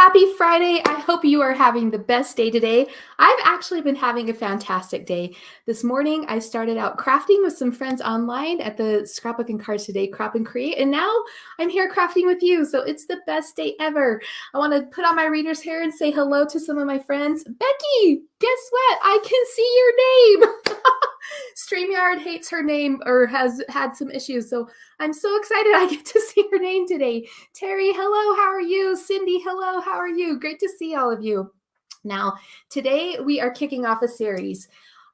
Happy Friday. I hope you are having the best day today. I've actually been having a fantastic day. This morning, I started out crafting with some friends online at the Scrapbook and Cards Today Crop and Create, and now I'm here crafting with you. So it's the best day ever. I want to put on my reader's hair and say hello to some of my friends. Becky, guess what? I can see your name. StreamYard hates her name or has had some issues. So I'm so excited I get to see her name today. Terry, hello, how are you? Cindy, hello, how are you? Great to see all of you. Now, today we are kicking off a series.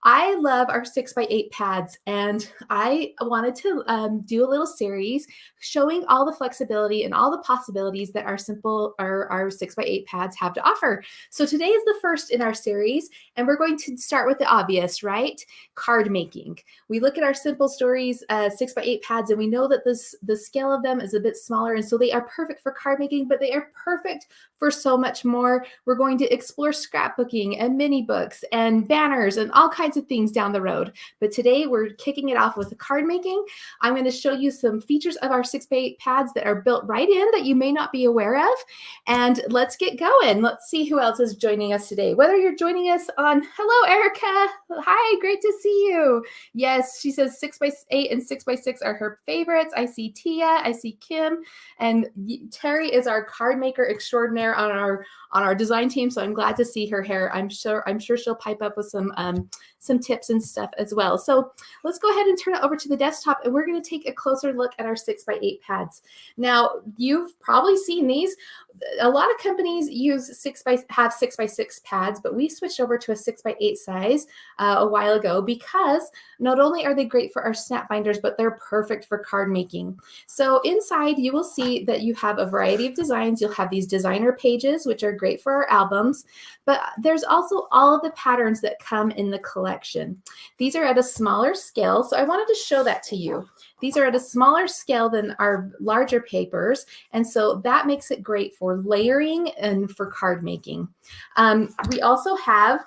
I love our 6x8 pads, and I wanted to do a little series showing all the flexibility and all the possibilities that our 6x8 pads have to offer. So today is the first in our series, and we're going to start with the obvious, right? Card making. We look at our Simple Stories 6x8 pads, and we know that the scale of them is a bit smaller, and so they are perfect for card making, but they are perfect for so much more. We're going to explore scrapbooking and mini books and banners and all kinds of things down the road. But today we're kicking it off with card making. I'm going to show you some features of our 6x8 pads that are built right in that you may not be aware of. And let's get going. Let's see who else is joining us today. Whether you're joining us on, hello, Erica. Hi, great to see you. Yes, she says 6x8 and 6x6 are her favorites. I see Tia, I see Kim, and Terry is our card maker extraordinaire on our design team. So I'm glad to see her here. I'm sure she'll pipe up with some tips and stuff as well. So let's go ahead and turn it over to the desktop, and we're going to take a closer look at our 6x8 pads. Now, you've probably seen these. A lot of companies have 6x6 pads, but we switched over to a 6x8 size a while ago because not only are they great for our snap binders, but they're perfect for card making. So inside you will see that you have a variety of designs. You'll have these designer pages, which are great for our albums, but there's also all of the patterns that come in the collection. These are at a smaller scale, so I wanted to show that to you. These are at a smaller scale than our larger papers, and so that makes it great for layering and for card making. We also have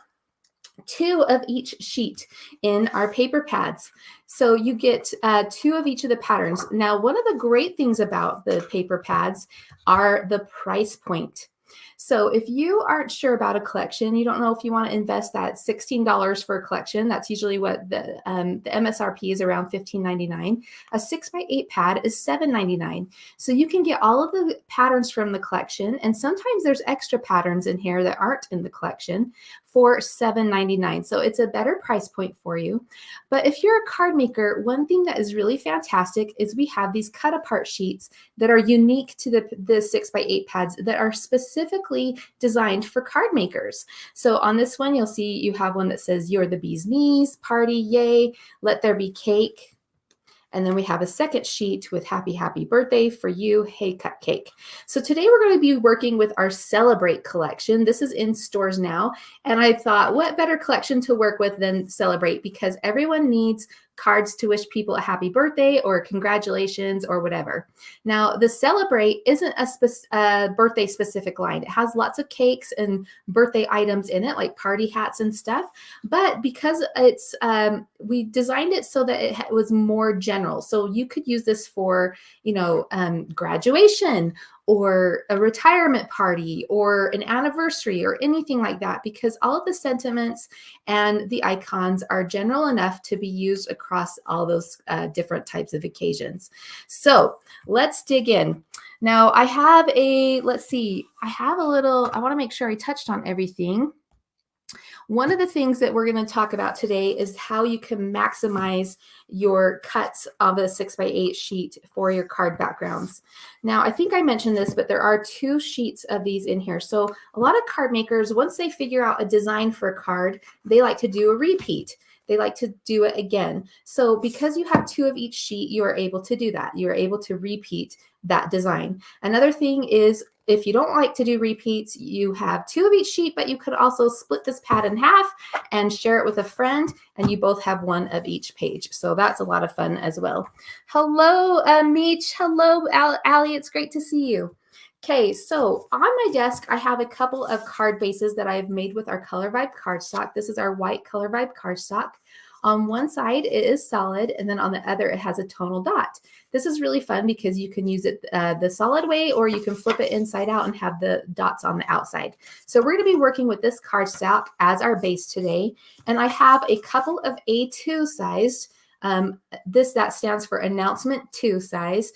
2 of each sheet in our paper pads. So you get 2 of each of the patterns. Now, one of the great things about the paper pads are the price point. So if you aren't sure about a collection, you don't know if you want to invest that $16 for a collection. That's usually what the MSRP is, around $15.99. A 6x8 pad is $7.99. So you can get all of the patterns from the collection, and sometimes there's extra patterns in here that aren't in the collection for $7.99. So it's a better price point for you. But if you're a card maker, one thing that is really fantastic is we have these cut apart sheets that are unique to the 6x8 pads that are specifically designed for card makers. So on this one, you'll see you have one that says "You're the bee's knees," "Party, yay," "Let there be cake." And then we have a second sheet with "Happy, happy birthday for you, hey, cut cake." So today we're going to be working with our Celebrate collection. This is in stores now. And I thought, what better collection to work with than Celebrate? Because everyone needs cards to wish people a happy birthday or congratulations or whatever. Now, the Celebrate isn't a birthday specific line. It has lots of cakes and birthday items in it, like party hats and stuff. But because it's we designed it so that it was more general. So you could use this for, graduation or a retirement party or an anniversary or anything like that, because all of the sentiments and the icons are general enough to be used across all those different types of occasions. So let's dig in. Now I have I want to make sure I touched on everything. One of the things that we're going to talk about today is how you can maximize your cuts of a 6x8 sheet for your card backgrounds. Now, I think I mentioned this, but there are 2 sheets of these in here. So a lot of card makers, once they figure out a design for a card, they like to do a repeat. They like to do it again. So because you have 2 of each sheet, you are able to do that. You are able to repeat that design. Another thing is, if you don't like to do repeats, you have 2 of each sheet, but you could also split this pad in half and share it with a friend, and you both have 1 of each page. So that's a lot of fun as well. Hello, Meech. Hello, Allie. It's great to see you. Okay, so on my desk, I have a couple of card bases that I've made with our Color Vibe cardstock. This is our white Color Vibe cardstock. On one side, it is solid, and then on the other, it has a tonal dot. This is really fun because you can use it the solid way, or you can flip it inside out and have the dots on the outside. So we're going to be working with this cardstock as our base today, and I have a couple of A2 sized that stands for announcement 2 size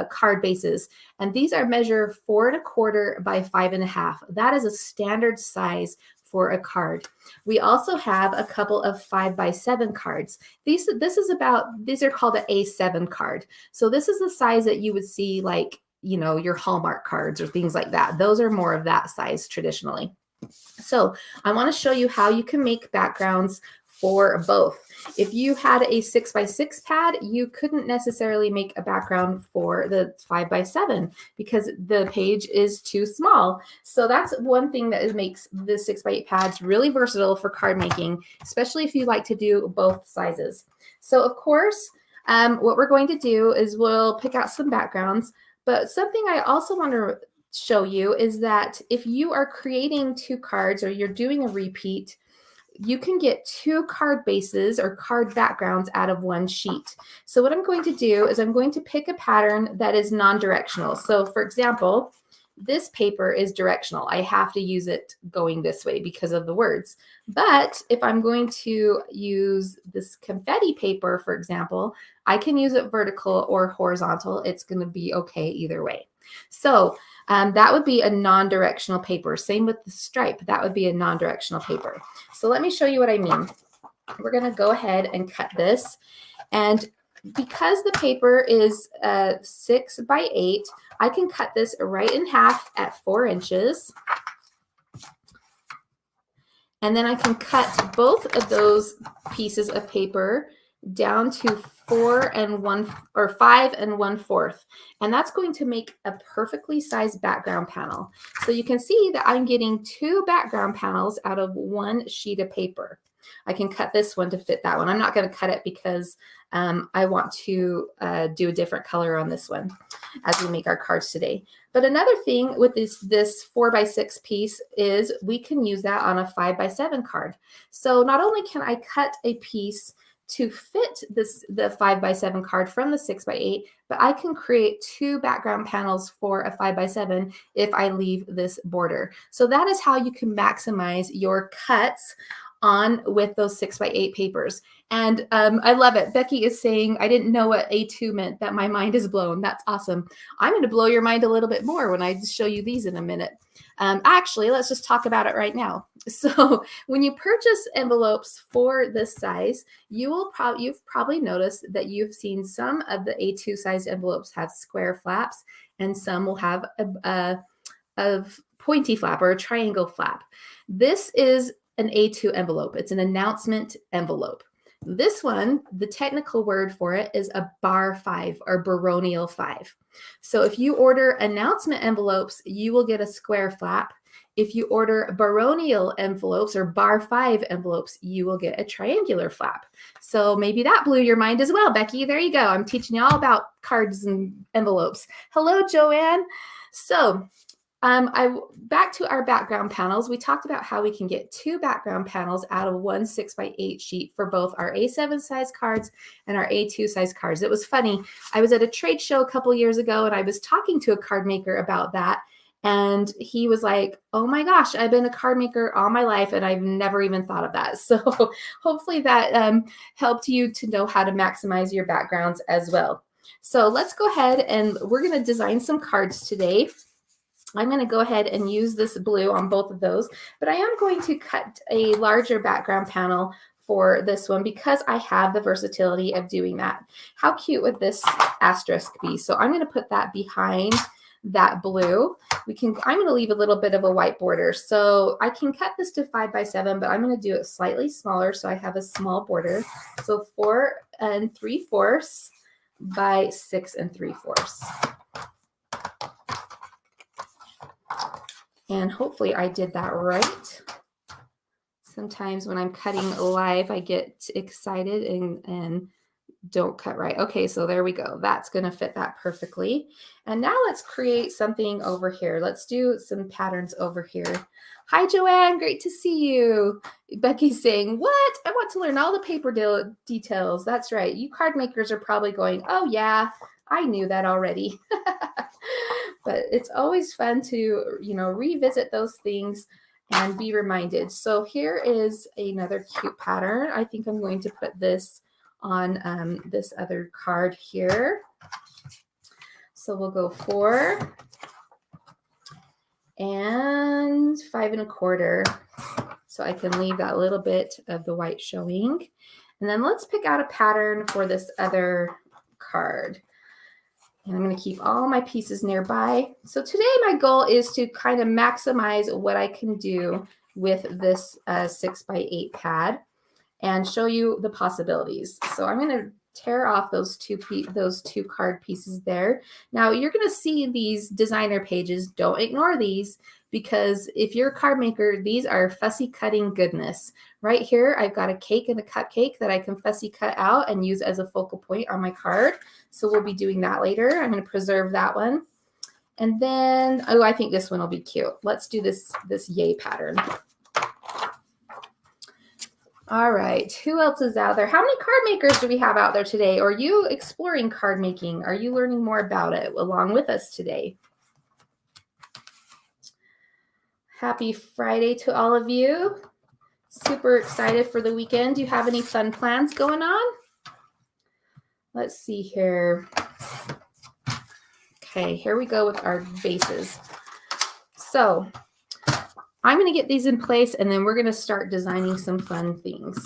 card bases. And these are measure 4 1/4 by 5 1/2. That is a standard size for a card. We also have a couple of 5 by 7 cards. These are called an A7 card. So this is the size that you would see like, you know, your Hallmark cards or things like that. Those are more of that size traditionally. So I want to show you how you can make backgrounds for both. If you had a 6 by 6 pad, you couldn't necessarily make a background for the 5 by 7 because the page is too small. So that's one thing that makes the 6 by 8 pads really versatile for card making, especially if you like to do both sizes. So of course, what we're going to do is we'll pick out some backgrounds, but something I also want to show you is that if you are creating 2 cards or you're doing a repeat, you can get 2 card bases or card backgrounds out of one sheet. So what I'm going to do is I'm going to pick a pattern that is non-directional. So for example, this paper is directional. I have to use it going this way because of the words. But if I'm going to use this confetti paper, for example, I can use it vertical or horizontal. It's going to be okay either way. So that would be a non-directional paper. Same with the stripe. That would be a non-directional paper. So let me show you what I mean. We're going to go ahead and cut this. And because the paper is 6 by 8, I can cut this right in half at 4 inches. And then I can cut both of those pieces of paper down to 5 1/4, and that's going to make a perfectly sized background panel. So you can see that I'm getting 2 background panels out of 1 sheet of paper. I can cut this one to fit that one. I'm not going to cut it because I want to do a different color on this one as we make our cards today. But another thing with this 4 by 6 piece is we can use that on a 5 by 7 card. So not only can I cut a piece to fit the 5 by 7 card from the 6 by 8, but I can create 2 background panels for a 5 by 7 if I leave this border. So that is how you can maximize your cuts on with those 6 by 8 papers. And I love it. Becky is saying, I didn't know what A2 meant, that my mind is blown. That's awesome. I'm going to blow your mind a little bit more when I show you these in a minute. Actually, let's just talk about it right now. So when you purchase envelopes for this size, you've probably noticed that you've seen some of the A2 size envelopes have square flaps and some will have a pointy flap or a triangle flap. This is an A2 envelope. It's an announcement envelope. This one, the technical word for it is a bar 5 or baronial 5. So if you order announcement envelopes, you will get a square flap. If you order baronial envelopes or bar 5 envelopes, you will get a triangular flap. So maybe that blew your mind as well, Becky. There you go. I'm teaching you all about cards and envelopes. Hello, Joanne. So back to our background panels. We talked about how we can get 2 background panels out of one 6 by 8 sheet for both our A7 size cards and our A2 size cards. It was funny. I was at a trade show a couple years ago and I was talking to a card maker about that. And he was like, oh my gosh, I've been a card maker all my life and I've never even thought of that. So hopefully that helped you to know how to maximize your backgrounds as well. So let's go ahead and we're going to design some cards today. I'm going to go ahead and use this blue on both of those, but I am going to cut a larger background panel for this one because I have the versatility of doing that. How cute would this asterisk be? So I'm going to put that behind that blue. I'm going to leave a little bit of a white border. So I can cut this to 5 by 7, but I'm going to do it slightly smaller so I have a small border. So 4 3/4 by 6 3/4. And hopefully I did that right. Sometimes when I'm cutting live, I get excited and don't cut right. Okay, so there we go. That's going to fit that perfectly. And now let's create something over here. Let's do some patterns over here. Hi, Joanne. Great to see you. Becky's saying, what? I want to learn all the paper details. That's right. You card makers are probably going, oh, yeah, I knew that already. But it's always fun to, revisit those things and be reminded. So here is another cute pattern. I think I'm going to put this on this other card here. So we'll go 4 and 5 1/4. So I can leave that little bit of the white showing. And then let's pick out a pattern for this other card. And I'm going to keep all my pieces nearby. So today my goal is to kind of maximize what I can do with this 6x8 pad and show you the possibilities. So I'm going to tear off those two card pieces there. Now you're going to see these designer pages. Don't ignore these, because if you're a card maker, these are fussy cutting goodness. Right here, I've got a cake and a cupcake that I can fussy cut out and use as a focal point on my card. So we'll be doing that later. I'm going to preserve that one. And then, oh, I think this one will be cute. Let's do this yay pattern. All right, who else is out there? How many card makers do we have out there today? Are you exploring card making? Are you learning more about it along with us today? Happy Friday to all of you. Super excited for the weekend. Do you have any fun plans going on? Let's see here. Okay, here we go with our bases. So I'm going to get these in place, and then we're going to start designing some fun things.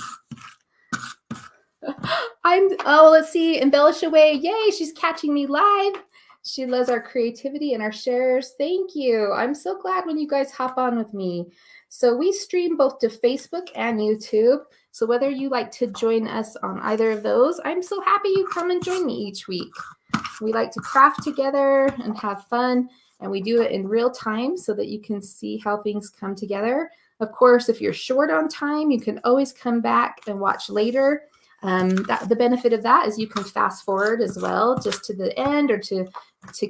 Let's see, Embellish Away. Yay, she's catching me live. She loves our creativity and our shares. Thank you. I'm so glad when you guys hop on with me. So we stream both to Facebook and YouTube. So whether you like to join us on either of those, I'm so happy you come and join me each week. We like to craft together and have fun, and we do it in real time so that you can see how things come together. Of course, if you're short on time, you can always come back and watch later. The benefit of that is you can fast forward as well, just to the end or to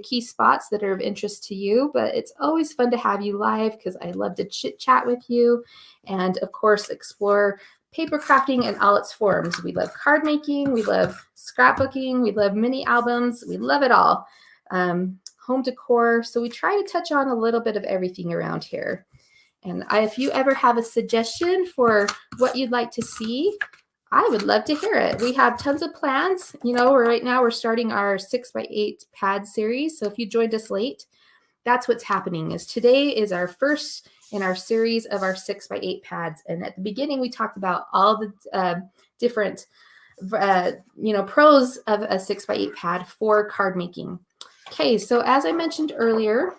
key spots that are of interest to you. But it's always fun to have you live because I love to chit chat with you, and of course explore paper crafting in all its forms. We love card making, we love scrapbooking, we love mini albums, we love it all. Home decor. So we try to touch on a little bit of everything around here. And if you ever have a suggestion for what you'd like to see, I would love to hear it. We have tons of plans. Right now we're starting our 6x8 pad series. So if you joined us late, that's what's happening. Is today is our first in our series of our 6x8 pads. And at the beginning, we talked about all the different, pros of a 6x8 pad for card making. Okay, so as I mentioned earlier,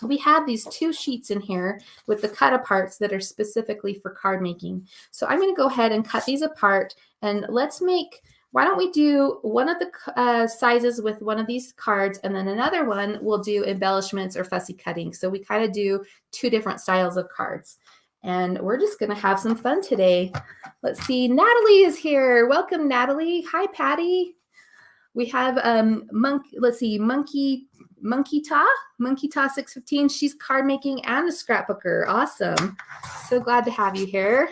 we have these 2 sheets in here with the cut aparts that are specifically for card making. So I'm going to go ahead and cut these apart, and why don't we do one of the sizes with one of these cards, and then another one we'll do embellishments or fussy cutting. So we kind of do 2 different styles of cards. And we're just going to have some fun today. Let's see, Natalie is here. Welcome, Natalie. Hi, Patty. We have Monkey Ta 615. She's card making and a scrapbooker. Awesome. So glad to have you here.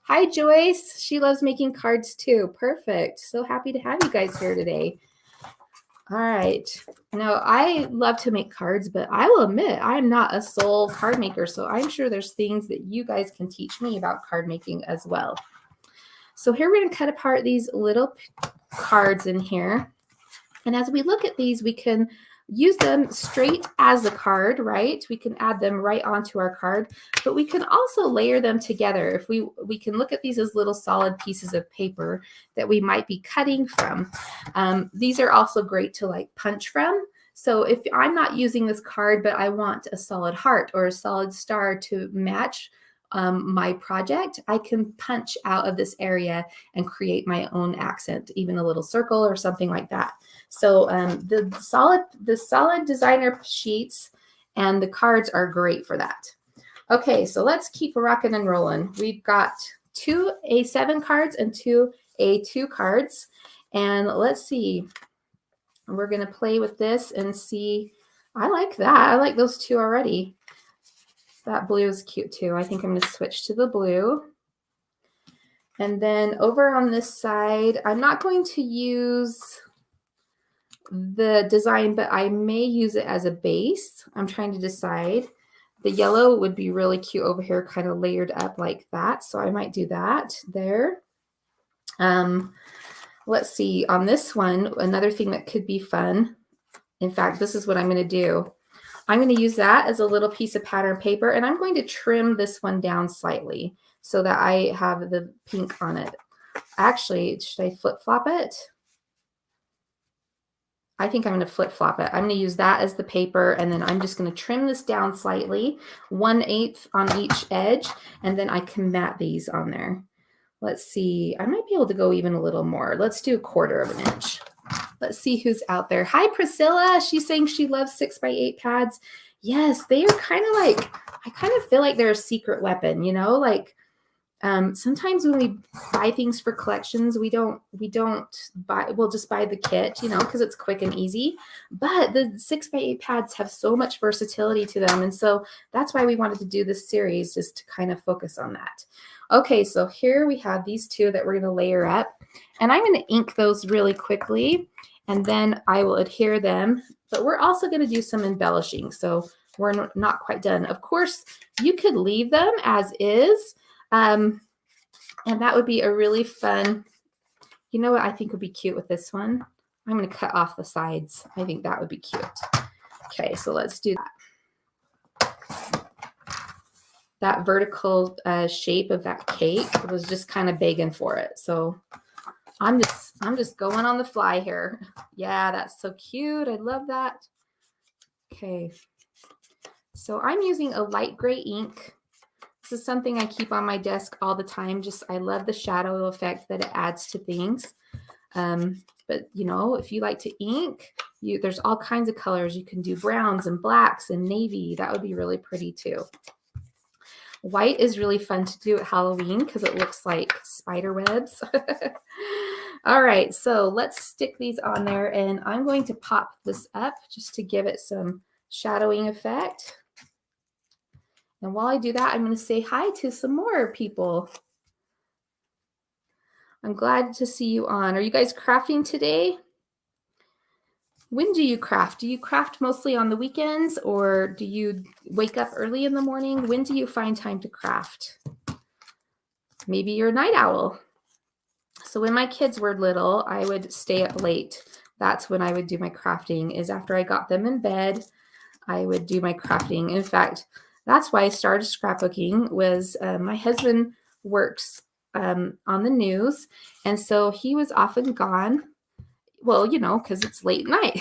Hi, Joyce. She loves making cards too. Perfect. So happy to have you guys here today. All right. Now, I love to make cards, but I will admit I'm not a sole card maker. So I'm sure there's things that you guys can teach me about card making as well. So here we're going to cut apart these little cards in here. And as we look at these, we can use them straight as a card, right? We can add them right onto our card, but we can also layer them together. If we can look at these as little solid pieces of paper that we might be cutting from. These are also great to punch from. So if I'm not using this card, but I want a solid heart or a solid star to match my project, I can punch out of this area and create my own accent, even a little circle or something like that. So the solid designer sheets and the cards are great for that. Okay, so let's keep rocking and rolling. We've got 2 A7 cards and 2 A2 cards. And let's see, we're going to play with this and see. I like that. I like those two already. That blue is cute too. I think I'm going to switch to the blue. And then over on this side, I'm not going to use the design, but I may use it as a base. I'm trying to decide. The yellow would be really cute over here, kind of layered up like that. So I might do that there. Let's see, on this one, another thing that could be fun. In fact, this is what I'm going to do. I'm going to use that as a little piece of pattern paper, and I'm going to trim this one down slightly so that I have the pink on it. Actually, should I flip-flop it? I think I'm going to flip-flop it. I'm going to use that as the paper, and then I'm just going to trim this down slightly, 1/8 on each edge, and then I can mat these on there. Let's see. I might be able to go even a little more. Let's do 1/4 of an inch. Let's see who's out there. Hi, Priscilla. She's saying she loves 6x8 pads. Yes, they are kind of like, I kind of feel like they're a secret weapon, you know, like sometimes when we buy things for collections, we don't buy, we'll just buy the kit, you know, because it's quick and easy. But the 6x8 pads have so much versatility to them. And so that's why we wanted to do this series, just to kind of focus on that. Okay, so here we have these two that we're going to layer up, and I'm going to ink those really quickly, and then I will adhere them. But we're also going to do some embellishing, so we're not quite done. Of course, you could leave them as is, and that would be a really fun, you know what I think would be cute with this one? I'm going to cut off the sides. I think that would be cute. Okay, so let's do that. That vertical shape of that cake was just kind of begging for it. So I'm just going on the fly here. Yeah, that's so cute. I love that. Okay. So I'm using a light gray ink. This is something I keep on my desk all the time. Just, I love the shadow effect that it adds to things. But you know, if you like to ink, there's all kinds of colors. You can do browns and blacks and navy. That would be really pretty too. White is really fun to do at Halloween because it looks like spider webs. All right, so let's stick these on there, and I'm going to pop this up just to give it some shadowing effect. And while I do that, I'm going to say hi to some more people. I'm glad to see you on. Are you guys crafting today? When do you craft? Do you craft mostly on the weekends, or do you wake up early in the morning? When do you find time to craft? Maybe you're a night owl. So when my kids were little, I would stay up late. That's when I would do my crafting, is after I got them in bed, I would do my crafting. In fact, that's why I started scrapbooking, was my husband works on the news, and so he was often gone. Well, you know, because it's late night.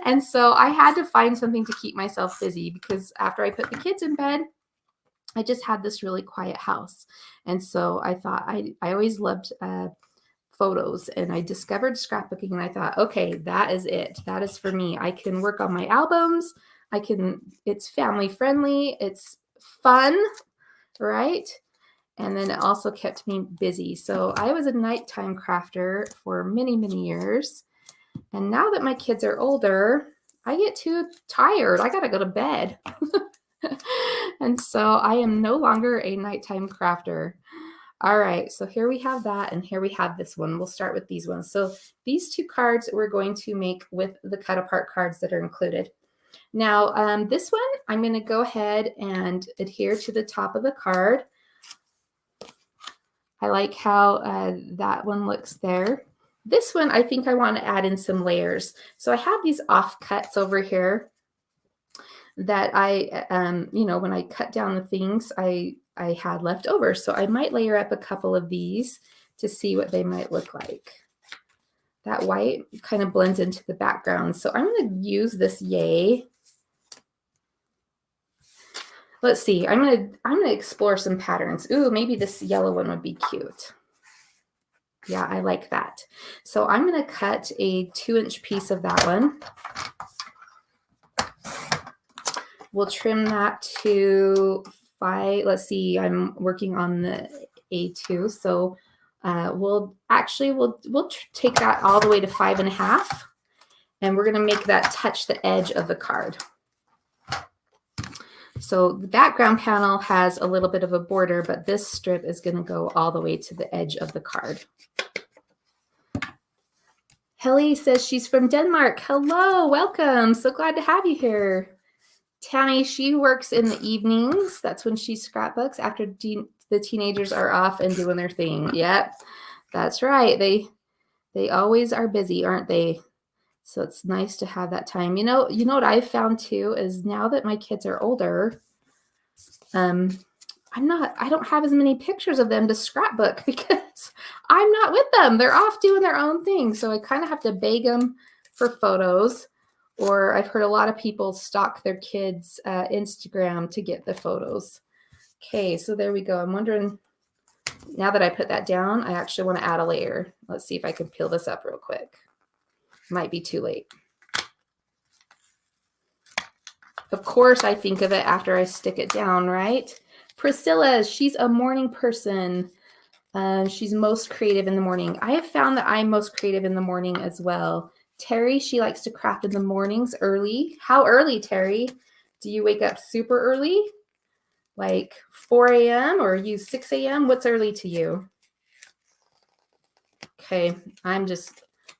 And so I had to find something to keep myself busy, because after I put the kids in bed, I just had this really quiet house. And so I thought, I always loved photos, and I discovered scrapbooking, and I thought, okay, that is it. That is for me. I can work on my albums. It's family friendly. It's fun, right? And then it also kept me busy. So I was a nighttime crafter for many, many years. And now that my kids are older, I get too tired. I got to go to bed. And so I am no longer a nighttime crafter. All right, so here we have that, and here we have this one. We'll start with these ones. So these two cards we're going to make with the cut apart cards that are included. Now, this one, I'm going to go ahead and adhere to the top of the card. I like how that one looks there. This one, I think I want to add in some layers. So I have these offcuts over here that I, you know, when I cut down the things, I had left over. So I might layer up a couple of these to see what they might look like. That white kind of blends into the background. So I'm going to use this yay. Let's see. I'm gonna explore some patterns. Ooh, maybe this yellow one would be cute. Yeah, I like that. So I'm gonna cut a 2-inch piece of that one. We'll trim that to 5. Let's see. I'm working on the A2, so We'll take that all the way to 5.5, and we're going to make that touch the edge of the card. So the background panel has a little bit of a border, but this strip is going to go all the way to the edge of the card. Helly says she's from Denmark. Hello, welcome. So glad to have you here. Tammy, she works in the evenings. That's when she scrapbooks after the teenagers are off and doing their thing. Yep, that's right. They always are busy, aren't they? So it's nice to have that time. You know what I've found too is now that my kids are older, I don't have as many pictures of them to scrapbook because I'm not with them. They're off doing their own thing. So I kind of have to beg them for photos, or I've heard a lot of people stalk their kids' Instagram to get the photos. Okay, so there we go. I'm wondering, now that I put that down, I actually want to add a layer. Let's see if I can peel this up real quick. Might be too late. Of course, I think of it after I stick it down, right? Priscilla, she's a morning person. She's most creative in the morning. I have found that I'm most creative in the morning as well. Terry, she likes to craft in the mornings early. How early, Terry? Do you wake up super early? Like 4 a.m. or you 6 a.m.? What's early to you? Okay,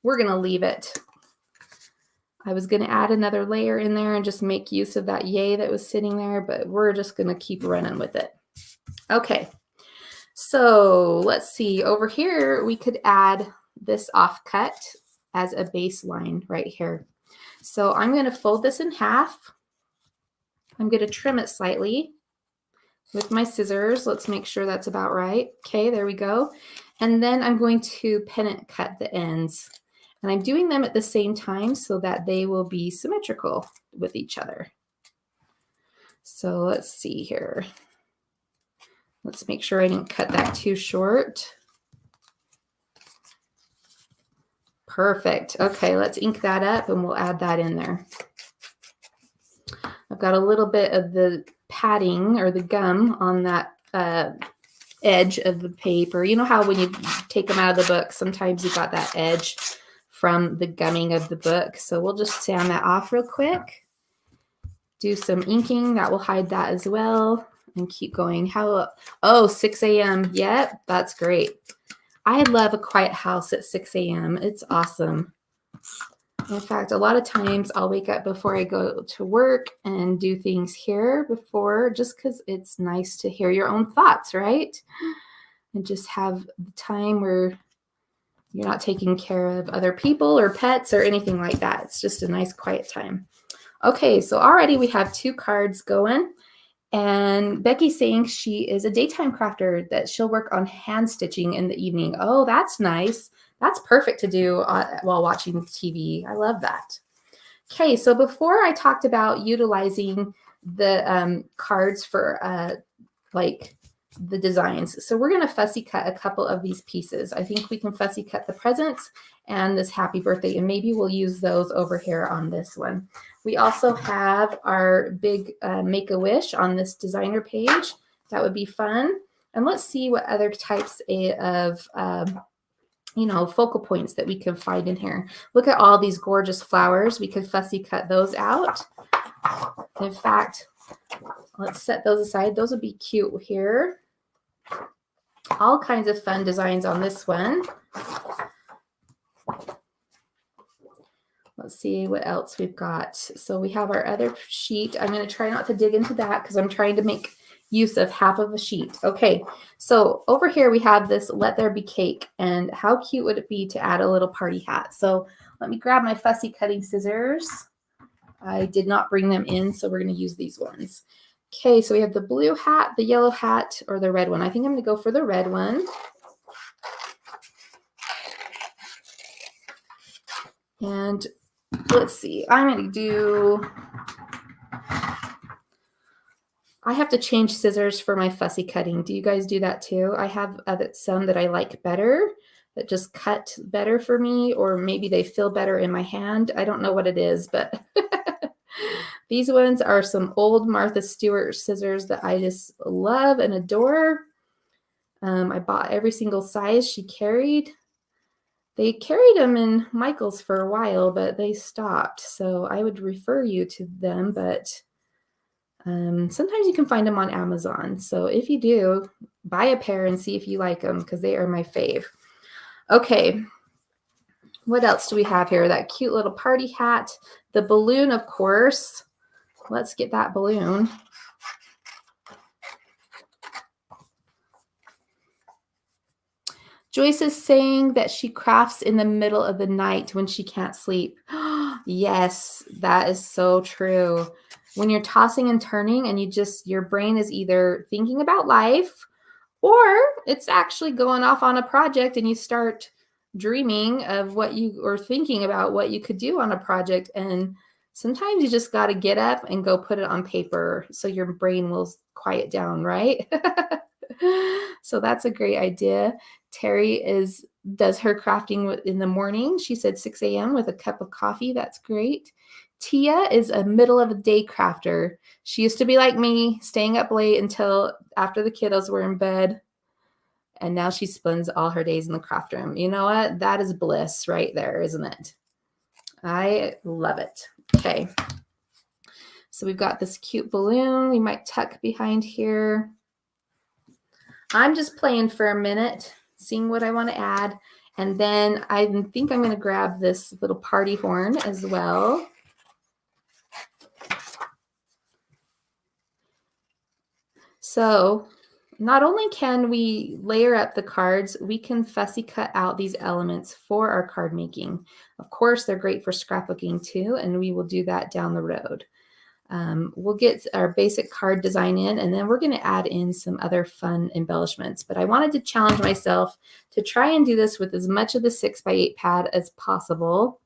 we're going to leave it. I was going to add another layer in there and just make use of that yay that was sitting there, but we're just going to keep running with it. Okay, so let's see. Over here, we could add this offcut as a baseline right here. So I'm going to fold this in half. I'm going to trim it slightly with my scissors. Let's make sure that's about right. Okay, there we go. And then I'm going to pennant cut the ends. And I'm doing them at the same time so that they will be symmetrical with each other. So let's see here. Let's make sure I didn't cut that too short. Perfect. Okay, let's ink that up and we'll add that in there. I've got a little bit of the padding or the gum on that edge of the paper. You know how when you take them out of the book, sometimes you got that edge from the gumming of the book. So we'll just sand that off real quick. Do some inking. That will hide that as well. And keep going. 6 a.m. Yep, that's great. I love a quiet house at 6 a.m. It's awesome. In fact, a lot of times I'll wake up before I go to work and do things here before, just because it's nice to hear your own thoughts, right? And just have the time where you're not taking care of other people or pets or anything like that. It's just a nice quiet time. Okay, so already we have 2 cards going. And Becky's saying she is a daytime crafter, that she'll work on hand stitching in the evening. Oh, that's nice. That's perfect to do while watching TV. I love that. Okay, so before I talked about utilizing the cards for like the designs. So we're going to fussy cut a couple of these pieces. I think we can fussy cut the presents and this happy birthday, and maybe we'll use those over here on this one. We also have our big Make-A-Wish on this designer page. That would be fun. And let's see what other types of focal points that we can find in here. Look at all these gorgeous flowers. We could fussy cut those out. In fact, let's set those aside. Those would be cute here. All kinds of fun designs on this one. Let's see what else we've got. So we have our other sheet. I'm going to try not to dig into that because I'm trying to make use of half of a sheet. Okay, so over here we have this Let There Be Cake, and how cute would it be to add a little party hat? So let me grab my fussy cutting scissors. I did not bring them in, so we're going to use these ones. Okay, so we have the blue hat, the yellow hat, or the red one. I think I'm going to go for the red one. And let's see, I'm going to do, I have to change scissors for my fussy cutting. Do you guys do that too? I have some that I like better, that just cut better for me, or maybe they feel better in my hand. I don't know what it is, but these ones are some old Martha Stewart scissors that I just love and adore. I bought every single size she carried. They carried them in Michael's for a while, but they stopped. So I would refer you to them, but sometimes you can find them on Amazon. So if you do, buy a pair and see if you like them because they are my fave. Okay, what else do we have here? That cute little party hat, the balloon, of course. Let's get that balloon. Joyce is saying that she crafts in the middle of the night when she can't sleep. Yes, that is so true. When you're tossing and turning and your brain is either thinking about life or it's actually going off on a project and you start dreaming of or thinking about what you could do on a project. And sometimes you just got to get up and go put it on paper so your brain will quiet down, right? So that's a great idea. Terry does her crafting in the morning. She said 6 a.m. with a cup of coffee. That's great. Tia is a middle of the day crafter. She used to be like me, staying up late until after the kiddos were in bed. And now she spends all her days in the craft room. You know what? That is bliss right there, isn't it? I love it. Okay. So we've got this cute balloon. We might tuck behind here. I'm just playing for a minute, seeing what I want to add. And then I think I'm going to grab this little party horn as well. So not only can we layer up the cards, we can fussy cut out these elements for our card making. Of course, they're great for scrapbooking too, and we will do that down the road. We'll get our basic card design in, and then we're going to add in some other fun embellishments. But I wanted to challenge myself to try and do this with as much of the 6x8 pad as possible,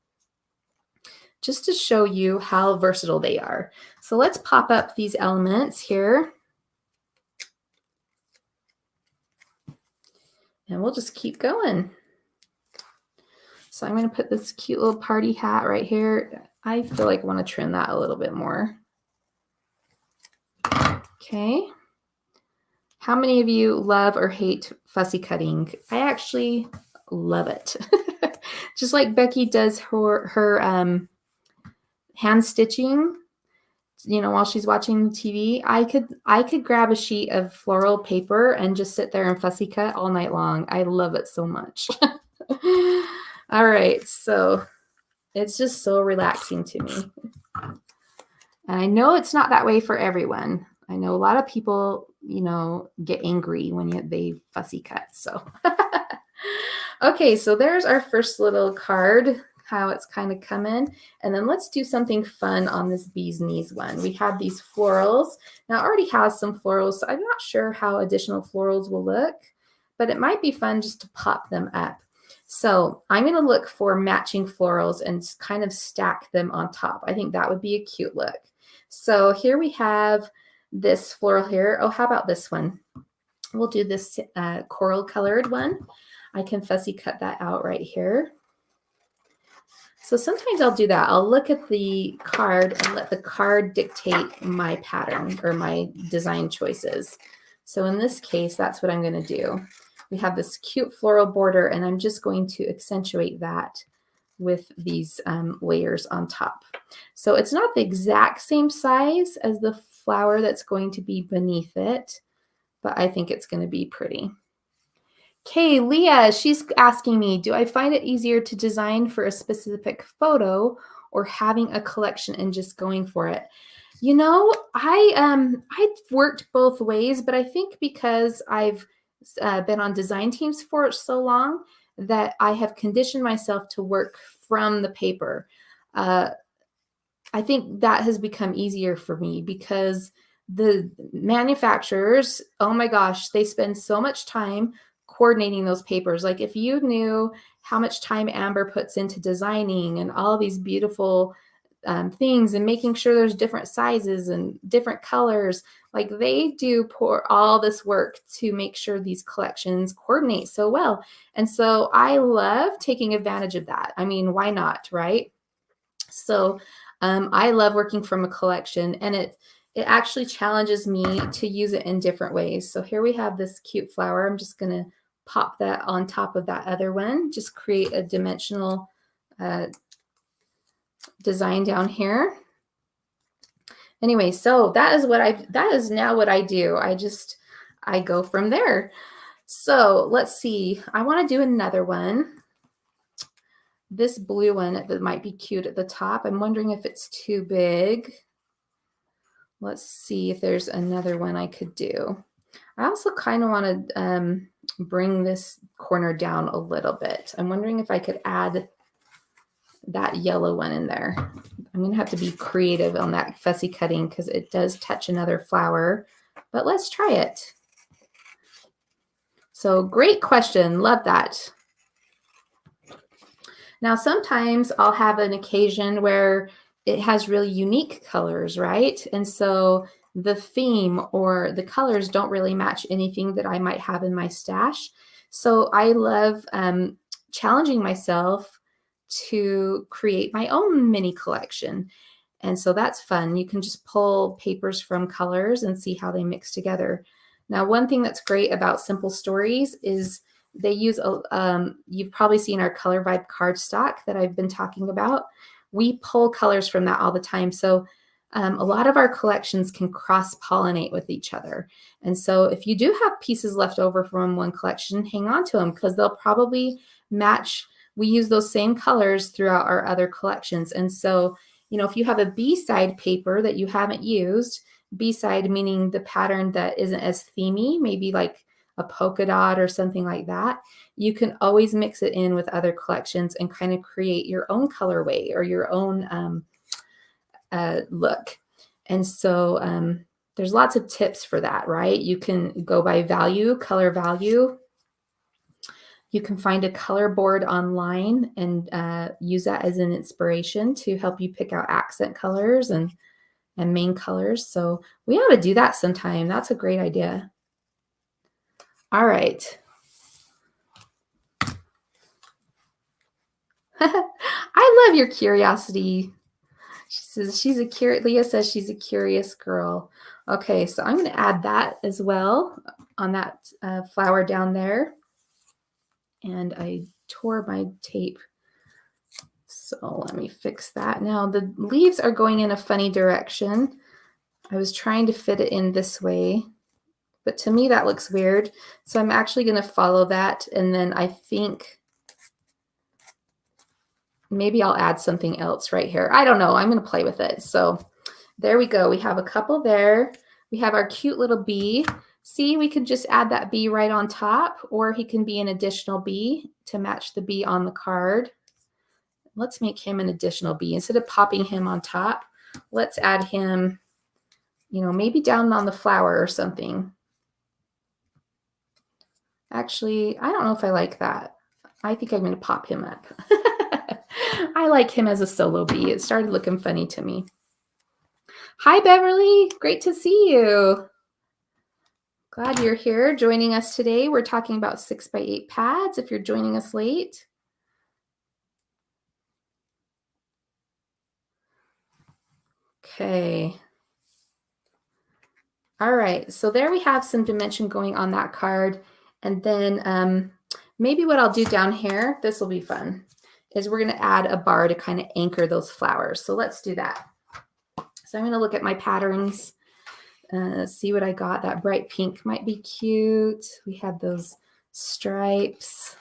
just to show you how versatile they are. So let's pop up these elements here. And we'll just keep going. So I'm going to put this cute little party hat right here. I feel like I want to trim that a little bit more. Okay. How many of you love or hate fussy cutting? I actually love it. Just like Becky does her hand stitching, you know, while she's watching TV, I could grab a sheet of floral paper and just sit there and fussy cut all night long. I love it so much. All right, so it's just so relaxing to me. And I know it's not that way for everyone. I know a lot of people, you know, get angry when they fussy cut. So, okay, so there's our first little card, how it's kind of coming. And then let's do something fun on this bee's knees one. We have these florals. Now, it already has some florals, so I'm not sure how additional florals will look, but it might be fun just to pop them up. So I'm going to look for matching florals and kind of stack them on top. I think that would be a cute look. So here we have this floral here. Oh, how about this one? We'll do this coral colored one. I can fussy cut that out right here. So sometimes I'll do that. I'll look at the card and let the card dictate my pattern or my design choices. So in this case, that's what I'm going to do. We have this cute floral border, and I'm just going to accentuate that with these layers on top. So it's not the exact same size as the flower that's going to be beneath it, but I think it's going to be pretty. Okay, Leah, she's asking me, do I find it easier to design for a specific photo or having a collection and just going for it? You know, I've worked both ways, but I think because I've been on design teams for so long that I have conditioned myself to work from the paper. I think that has become easier for me because the manufacturers, oh my gosh, they spend so much time coordinating those papers. Like if you knew how much time Amber puts into designing and all these beautiful things and making sure there's different sizes and different colors, like they do pour all this work to make sure these collections coordinate so well. And so I love taking advantage of that. I mean, why not, right? So I love working from a collection, and it actually challenges me to use it in different ways. So here we have this cute flower. I'm just going to pop that on top of that other one, just create a dimensional design down here. Anyway, so that is now what I do. I go from there. So let's see. I want to do another one. This blue one that might be cute at the top. I'm wondering if it's too big. Let's see if there's another one I could do. I also kind of want to bring this corner down a little bit. I'm wondering if I could add that yellow one in there. I'm going to have to be creative on that fussy cutting because it does touch another flower, but let's try it. So great question. Love that. Now, sometimes I'll have an occasion where it has really unique colors, right? And so the theme or the colors don't really match anything that I might have in my stash. So I love challenging myself to create my own mini collection. And so that's fun. You can just pull papers from colors and see how they mix together. Now, one thing that's great about Simple Stories is they use, you've probably seen our Color Vibe cardstock that I've been talking about. We pull colors from that all the time. So a lot of our collections can cross-pollinate with each other. And so if you do have pieces left over from one collection, hang on to them because they'll probably match. We use those same colors throughout our other collections. And so, you know, if you have a B-side paper that you haven't used, B-side meaning the pattern that isn't as themey, maybe like a polka dot or something like that, you can always mix it in with other collections and kind of create your own colorway or your own look. And so there's lots of tips for that, right? You can go by value, color value. You can find a color board online and use that as an inspiration to help you pick out accent colors and main colors. So we ought to do that sometime. That's a great idea. All right. I love your curiosity. She says Leah says she's a curious girl. Okay, so I'm going to add that as well on that flower down there. And I tore my tape. So let me fix that. Now the leaves are going in a funny direction. I was trying to fit it in this way, but to me that looks weird. So I'm actually going to follow that. And then I think maybe I'll add something else right here. I don't know. I'm going to play with it. So there we go. We have a couple there. We have our cute little bee. See, we could just add that bee right on top, or he can be an additional bee to match the bee on the card. Let's make him an additional bee. Instead of popping him on top, let's add him, you know, maybe down on the flower or something. Actually, I don't know if I like that. I think I'm going to pop him up. I like him as a solo bee. It started looking funny to me. Hi, Beverly. Great to see you. Glad you're here joining us today. We're talking about 6x8 pads if you're joining us late. Okay. All right, so there we have some dimension going on that card. And then maybe what I'll do down here, this will be fun, is we're going to add a bar to kind of anchor those flowers. So let's do that. So I'm going to look at my patterns, see what I got. That bright pink might be cute. We have those stripes.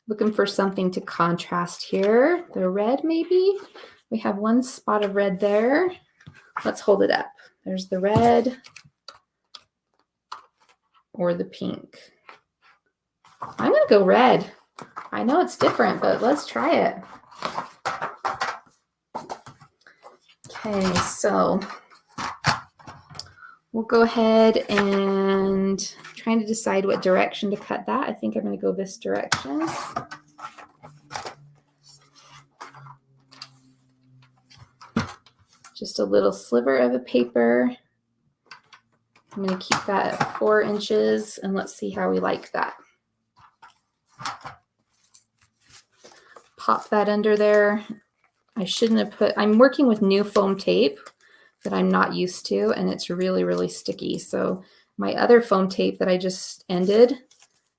Looking for something to contrast here. The red maybe. We have one spot of red there. Let's hold it up. There's the red or the pink. I'm going to go red. I know it's different, but let's try it. Okay, so we'll go ahead and trying to decide what direction to cut that. I think I'm going to go this direction. Just a little sliver of a paper. I'm going to keep that at 4 inches and let's see how we like that. Pop that under there. I shouldn't have put, I'm working with new foam tape. that I'm not used to, and it's really, really sticky. So my other foam tape that I just ended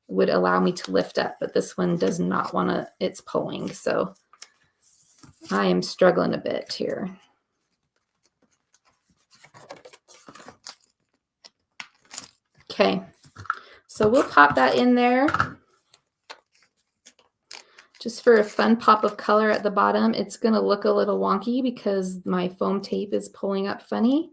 would allow me to lift up, but this one does not want to, it's pulling. So I am struggling a bit here. Okay, so we'll pop that in there just for a fun pop of color at the bottom. It's going to look a little wonky because my foam tape is pulling up funny,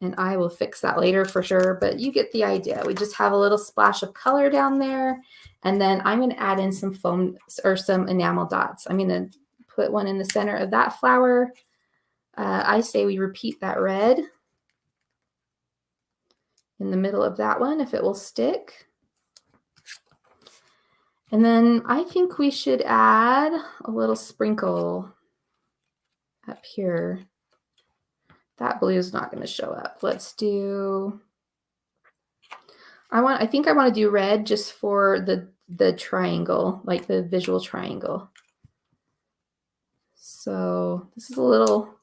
and I will fix that later for sure, but you get the idea. We just have a little splash of color down there, and then I'm going to add in some foam or some enamel dots. I'm going to put one in the center of that flower. I say we repeat that red in the middle of that one if it will stick. And then I think we should add a little sprinkle up here. That blue is not going to show up. Let's do, I think I want to do red just for the triangle, like the visual triangle. So this is a little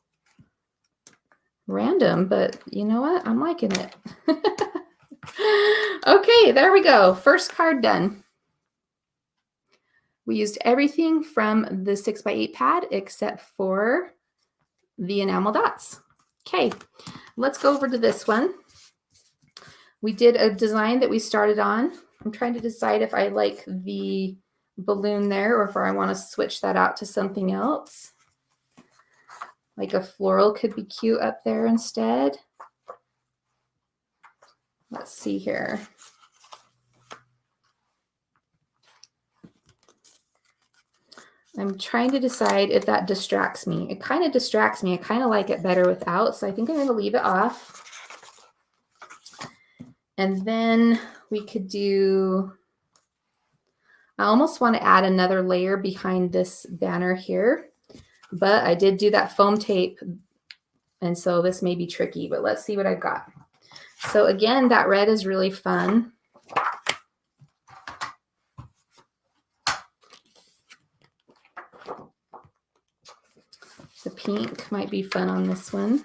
random, but you know what? I'm liking it. Okay, there we go. First card done. We used everything from the 6x8 pad except for the enamel dots. Okay, let's go over to this one. We did a design that we started on. I'm trying to decide if I like the balloon there or if I want to switch that out to something else. Like a floral could be cute up there instead. Let's see here. I'm trying to decide if that distracts me. It kind of distracts me. I kind of like it better without, so I think I'm going to leave it off. And then we could do, I almost want to add another layer behind this banner here, but I did do that foam tape, and so this may be tricky, but let's see what I've got. So again, that red is really fun. The pink might be fun on this one.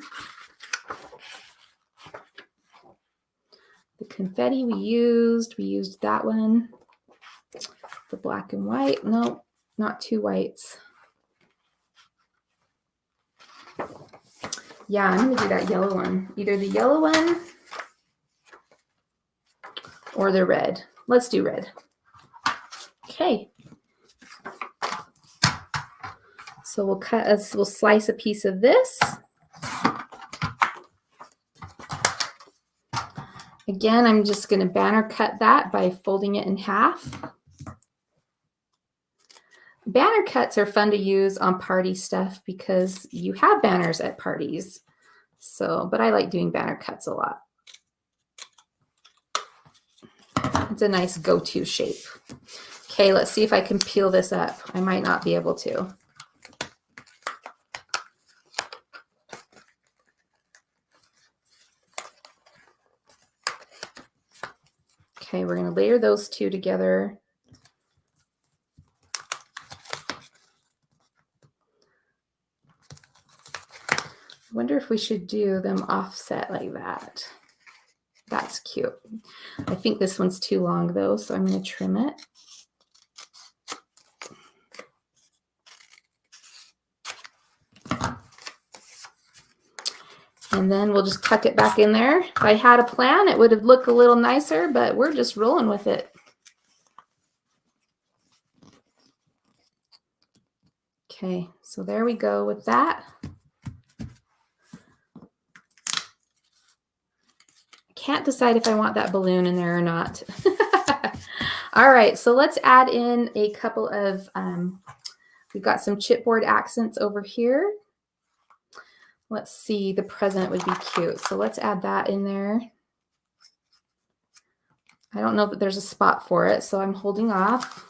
The confetti we used that one. The black and white, nope, not two whites. Yeah, I'm gonna do that yellow one. Either the yellow one or the red. Let's do red. Okay. So we'll slice a piece of this. Again, I'm just going to banner cut that by folding it in half. Banner cuts are fun to use on party stuff because you have banners at parties. So, but I like doing banner cuts a lot. It's a nice go-to shape. Okay, let's see if I can peel this up. I might not be able to. Okay, we're going to layer those two together. I wonder if we should do them offset like that. That's cute. I think this one's too long though, so I'm going to trim it. And then we'll just tuck it back in there. If I had a plan, it would have looked a little nicer, but we're just rolling with it. Okay, so there we go with that. Can't decide if I want that balloon in there or not. All right, so let's add in a couple of, we've got some chipboard accents over here. Let's see, the present would be cute. So let's add that in there. I don't know that there's a spot for it, so I'm holding off.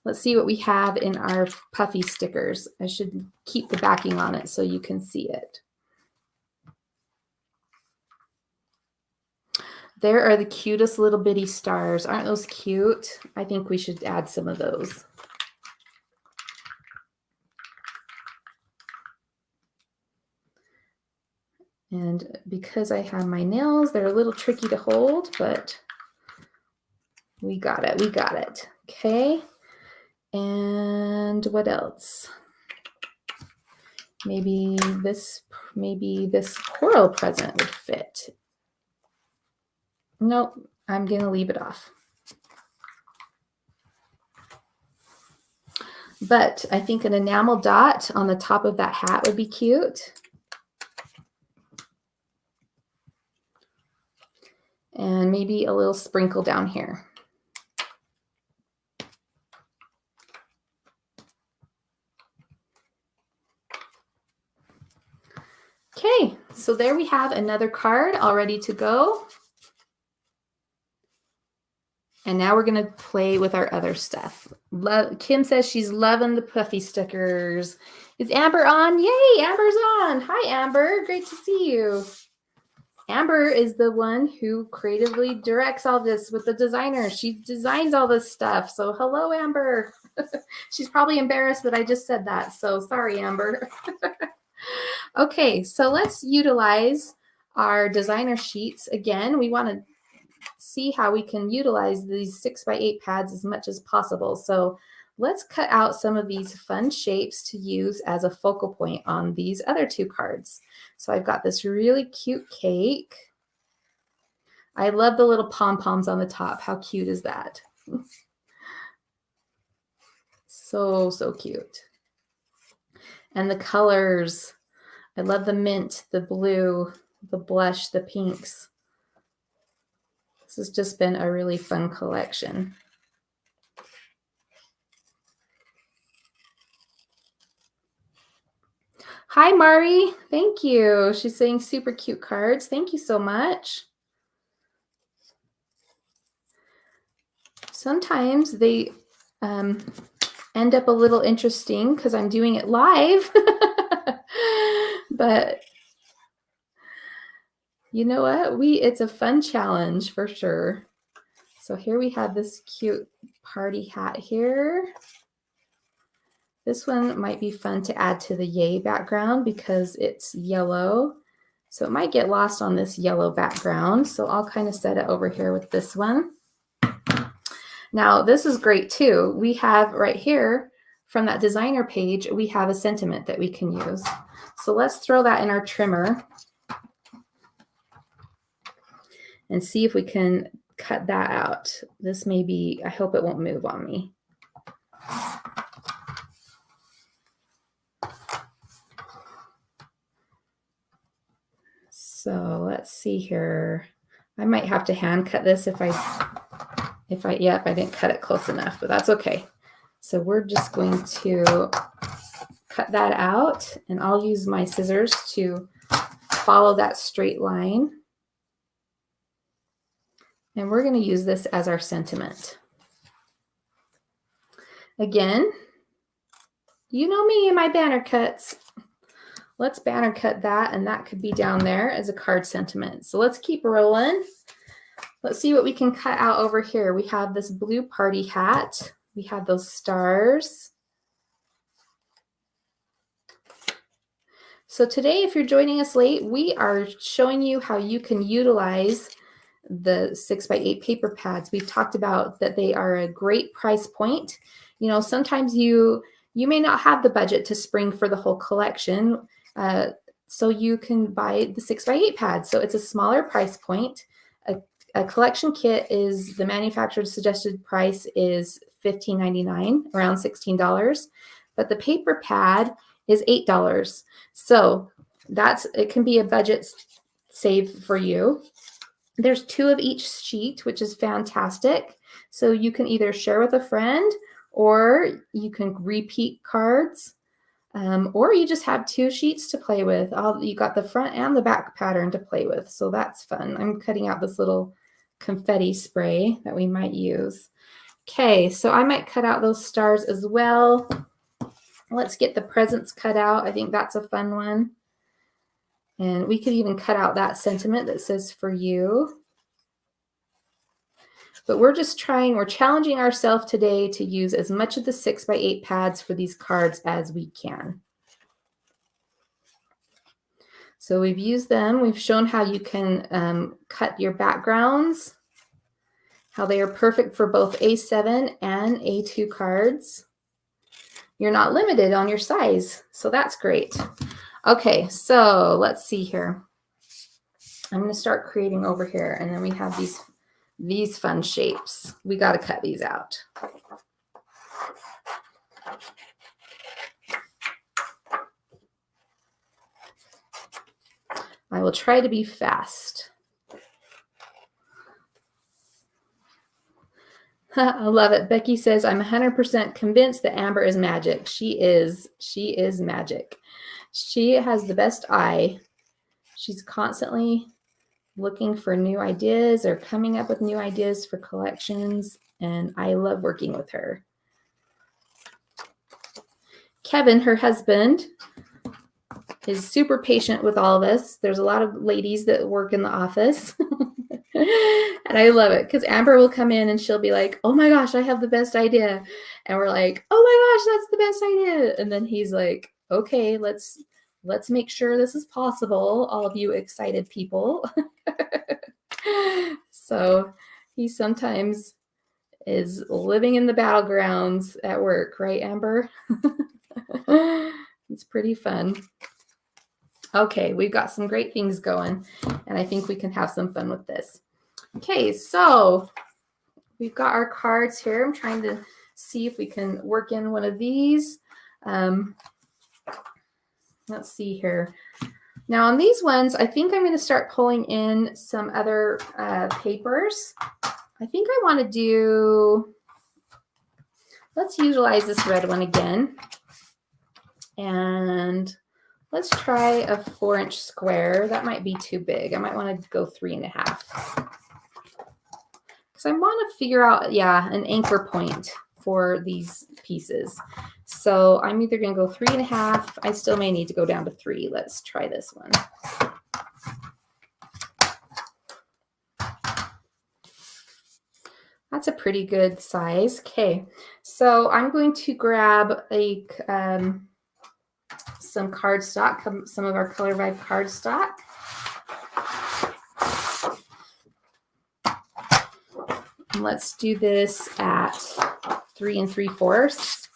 Let's see what we have in our puffy stickers. I should keep the backing on it so you can see it. There are the cutest little bitty stars. Aren't those cute? I think we should add some of those. And because I have my nails, they're a little tricky to hold, but we got it. We got it. Okay. And what else? Maybe this coral present would fit. Nope, I'm going to leave it off. But I think an enamel dot on the top of that hat would be cute. And maybe a little sprinkle down here. Okay, so there we have another card all ready to go. And now we're going to play with our other stuff. Kim says she's loving the puffy stickers. Is Amber on? Yay, Amber's on. Hi, Amber. Great to see you. Amber is the one who creatively directs all this with the designer. She designs all this stuff. So hello, Amber. She's probably embarrassed that I just said that. So sorry, Amber. Okay, so let's utilize our designer sheets. Again, we want to see how we can utilize these 6x8 pads as much as possible. So let's cut out some of these fun shapes to use as a focal point on these other two cards. So I've got this really cute cake. I love the little pom-poms on the top. How cute is that? So, so cute. And the colors. I love the mint, the blue, the blush, the pinks. This has just been a really fun collection. Hi, Mari. Thank you. She's saying super cute cards. Thank you so much. Sometimes they end up a little interesting because I'm doing it live. But you know what? It's a fun challenge for sure. So here we have this cute party hat here. This one might be fun to add to the yay background because it's yellow. So it might get lost on this yellow background. So I'll kind of set it over here with this one. Now this is great too. We have right here from that designer page, we have a sentiment that we can use. So let's throw that in our trimmer and see if we can cut that out. This may be, I hope it won't move on me. So let's see here. I might have to hand cut this if I didn't cut it close enough, but that's okay. So we're just going to cut that out, and I'll use my scissors to follow that straight line. And we're going to use this as our sentiment. Again, you know me and my banner cuts. Let's banner cut that, and that could be down there as a card sentiment. So let's keep rolling. Let's see what we can cut out over here. We have this blue party hat. We have those stars. So today, if you're joining us late, we are showing you how you can utilize the 6x8 paper pads. We've talked about that they are a great price point. You know, sometimes you may not have the budget to spring for the whole collection. So you can buy the 6x8 pads. So it's a smaller price point. A collection kit is, the manufacturer's suggested price is $15.99, around $16. But the paper pad is $8. So it can be a budget save for you. There's 2 of each sheet, which is fantastic. So you can either share with a friend, or you can repeat cards, or you just have 2 sheets to play with. You got the front and the back pattern to play with. So that's fun. I'm cutting out this little confetti spray that we might use. Okay, so I might cut out those stars as well. Let's get the presents cut out. I think that's a fun one. And we could even cut out that sentiment that says for you. But we're challenging ourselves today to use as much of the 6x8 pads for these cards as we can. So we've used them. We've shown how you can cut your backgrounds, how they are perfect for both A7 and A2 cards. You're not limited on your size, so that's great. Okay, so let's see here. I'm going to start creating over here, and then we have these fun shapes. We got to cut these out. I will try to be fast. I love it. Becky says, I'm 100% convinced that Amber is magic. She is. She is magic. She has the best eye. She's constantly looking for new ideas or coming up with new ideas for collections, and I love working with her. Kevin, her husband, is super patient with all of us. There's a lot of ladies that work in the office. And I love it because Amber will come in and she'll be like, oh my gosh, I have the best idea. And we're like, oh my gosh, that's the best idea. And then he's like, okay, let's make sure this is possible, all of you excited people. So he sometimes is living in the battlegrounds at work, right, Amber? It's pretty fun. Okay, we've got some great things going, and I think we can have some fun with this. Okay, so we've got our cards here. I'm trying to see if we can work in one of these. Let's see here. Now on these ones, I think I'm going to start pulling in some other papers. I think I want to do, let's utilize this red one again. And let's try a 4-inch square. That might be too big. I might want to go 3.5. Because I want to figure out, yeah, an anchor point for these pieces. So I'm either going to go 3.5. I still may need to go down to 3. Let's try this one. That's a pretty good size. Okay, so I'm going to grab a some cardstock, some of our Color Vibe cardstock. And let's do this at 3 3/4.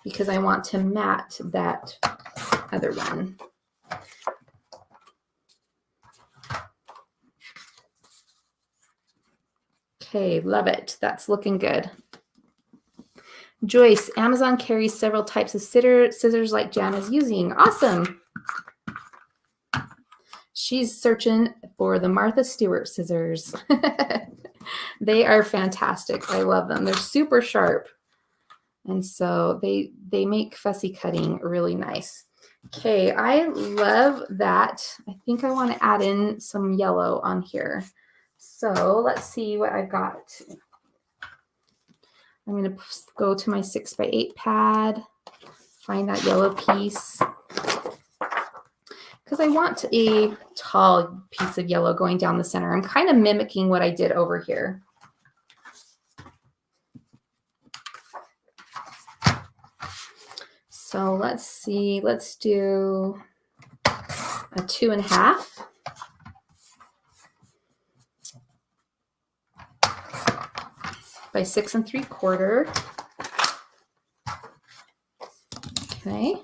Because I want to mat that other one. Okay, love it. That's looking good. Joyce, Amazon carries several types of scissors like Jana's using. Awesome. She's searching for the Martha Stewart scissors. They are fantastic. I love them. They're super sharp. And so they make fussy cutting really nice. Okay, I love that. I think I want to add in some yellow on here. So let's see what I've got. I'm going to go to my 6x8 pad, find that yellow piece. Because I want a tall piece of yellow going down the center. I'm kind of mimicking what I did over here. So let's see, let's do a 2.5. By 6 3/4. Okay.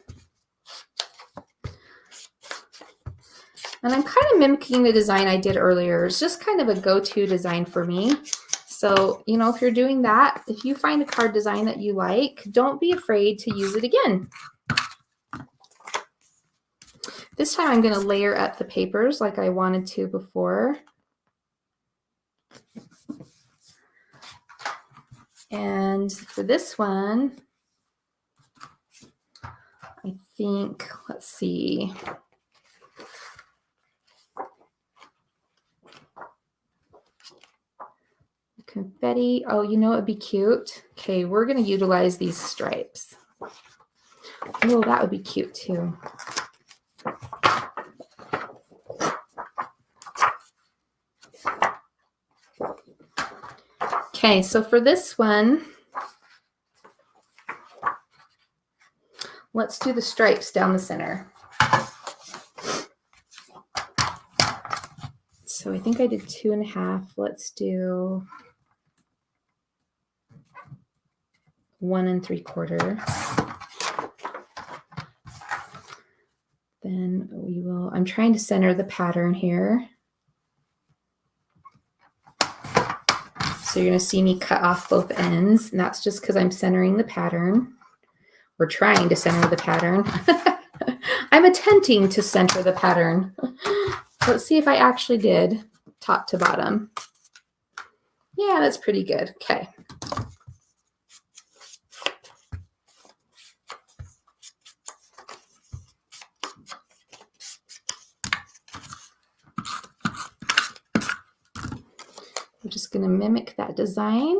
And I'm kind of mimicking the design I did earlier. It's just kind of a go-to design for me. So, you know, if you're doing that, if you find a card design that you like, don't be afraid to use it again. This time I'm going to layer up the papers like I wanted to before. And for this one, I think, let's see. Confetti. Oh, you know, it'd be cute. Okay, we're going to utilize these stripes. Oh, that would be cute too. Okay, so for this one, Let's do the stripes down the center. So I think I did 2.5. Let's do 1 3/4. Then we will, I'm trying to center the pattern here. So you're going to see me cut off both ends, and that's just because I'm centering the pattern. We're trying to center the pattern. I'm attempting to center the pattern. Let's see if I actually did top to bottom. Yeah, that's pretty good. Okay. We're just going to mimic that design,